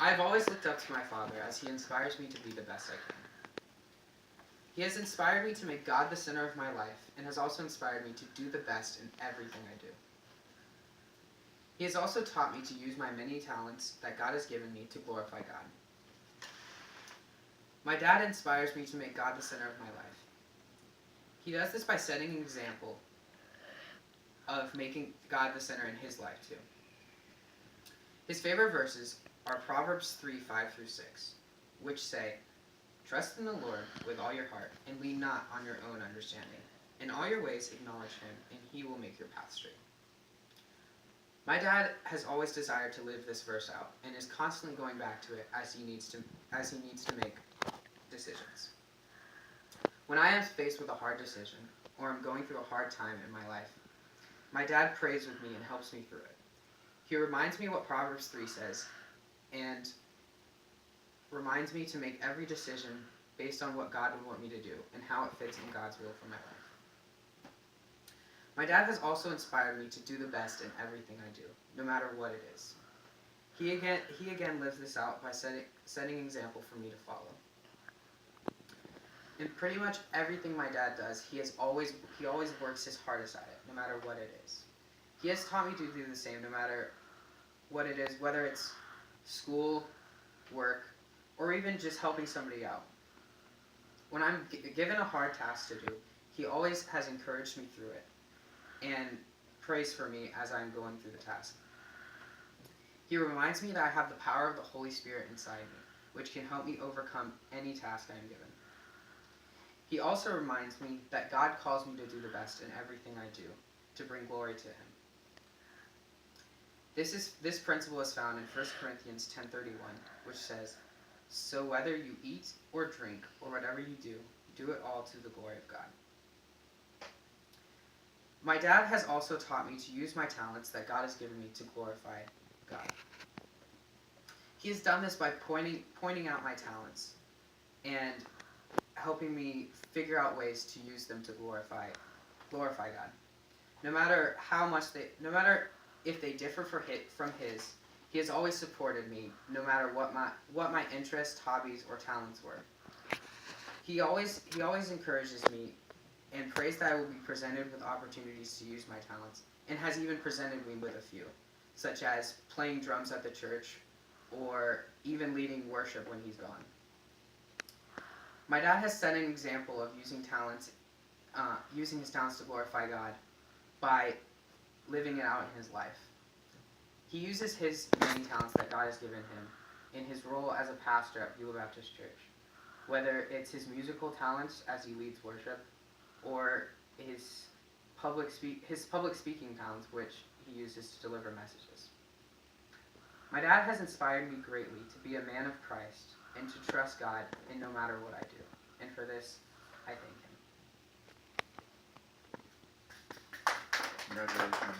I have always looked up to my father as he inspires me to be the best I can. He has inspired me to make God the center of my life and has also inspired me to do the best in everything I do. He has also taught me to use my many talents that God has given me to glorify God. My dad inspires me to make God the center of my life. He does this by setting an example of making God the center in his life too. His favorite verses are Proverbs 3:5-6, which say, "Trust in the Lord with all your heart, and lean not on your own understanding. In all your ways acknowledge him, and he will make your path straight." My dad has always desired to live this verse out, and is constantly going back to it as he needs to make decisions. When I am faced with a hard decision, or am going through a hard time in my life, my dad prays with me and helps me through it. He reminds me what Proverbs 3 says, and reminds me to make every decision based on what God would want me to do, and how it fits in God's will for my life. My dad has also inspired me to do the best in everything I do, no matter what it is. He again lives this out by setting an example for me to follow. In pretty much everything my dad does, he always works his hardest at it, no matter what it is. He has taught me to do the same, no matter what it is, whether it's school, work, or even just helping somebody out. When I'm given a hard task to do, he always has encouraged me through it and prays for me as I'm going through the task. He reminds me that I have the power of the Holy Spirit inside me, which can help me overcome any task I am given. He also reminds me that God calls me to do the best in everything I do, to bring glory to him. This principle is found in 1 Corinthians 10:31, which says, "So whether you eat or drink or whatever you do, do it all to the glory of God." My dad has also taught me to use my talents that God has given me to glorify God. He has done this by pointing out my talents and helping me figure out ways to use them to glorify God. No matter if they differ from his, he has always supported me, no matter what my interests, hobbies, or talents were. He always encourages me and prays that I will be presented with opportunities to use my talents, and has even presented me with a few, such as playing drums at the church, or even leading worship when he's gone. My dad has set an example of using his talents to glorify God by living it out in his life. He uses his many talents that God has given him in his role as a pastor at Beulah Baptist Church, whether it's his musical talents as he leads worship, or his public speaking talents, which he uses to deliver messages. My dad has inspired me greatly to be a man of Christ and to trust God in no matter what I do. And for this, I thank him. Congratulations.